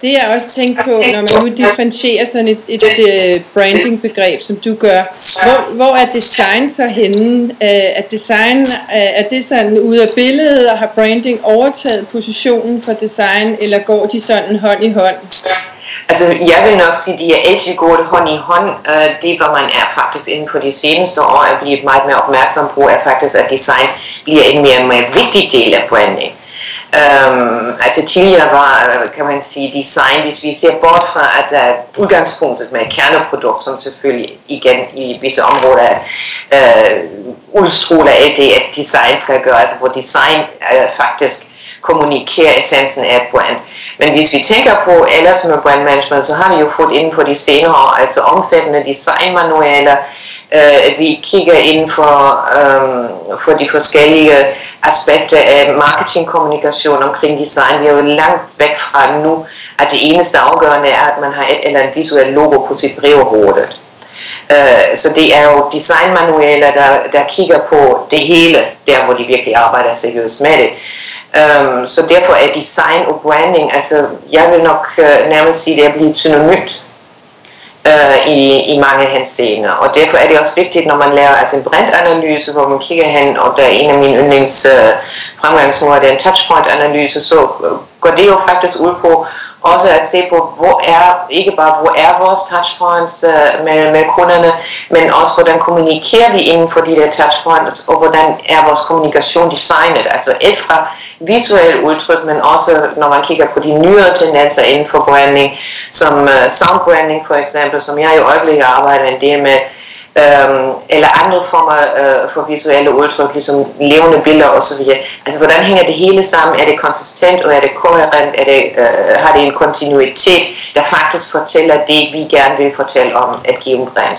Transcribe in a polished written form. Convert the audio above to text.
Det jeg også tænkt på, når man nu differentierer sådan et brandingbegreb, som du gør, hvor er design så henne? Er det sådan ude af billedet, og har branding overtaget positionen for design, eller går de sådan hånd i hånd? Altså, jeg vil nok sige, at de er altid gået hånd i hånd. Det, hvor man er faktisk inden for de seneste år er blevet meget mere opmærksom på, er faktisk, at design bliver en mere og mere vigtig del af branding. Altså tidligere var, kan man sige, design, hvis vi ser bort fra, at udgangspunktet med kerneprodukt, som selvfølgelig igen i visse områder udstråler af det, at design skal gøre, altså hvor design faktisk kommunikerer essensen af et brand. Men hvis vi tænker på ellers med brand management, så har vi jo fået inden for de senere år, altså omfattende designmanualer. Vi kigger inden for de forskellige aspekter af marketingkommunikation omkring design. Vi er jo langt væk fra nu, at det eneste afgørende er, at man har et eller andet visuelt logo på sit brevhoved. Så det er jo designmanualer, der kigger på det hele, der hvor de virkelig arbejder seriøst med det. Så derfor er design og branding, altså jeg vil nok nærmest sige, at det er blevet synonymt i mange henseender. Og derfor er det også vigtigt, når man laver altså en brandanalyse, hvor man kigger hen, og der er en af mine yndlings fremgangsmåder, det er en touchpoint-analyse, så går det jo faktisk ud på også at se på, ikke bare hvor er vores touchpoints med kunderne, men også hvordan kommunikerer vi inden for de der touchpoints, og hvordan er vores kommunikation designet, altså et fra visuelt udtryk, men også når man kigger på de nyere tendenser inden for branding, som sound branding for eksempel, som jeg i øjeblikket arbejder en del med, eller andre former for visuelle udtryk, ligesom levende billeder osv. Altså hvordan hænger det hele sammen? Er det konsistent, og er det koherent? Har det en kontinuitet, der faktisk fortæller det, vi gerne vil fortælle om at give en brand?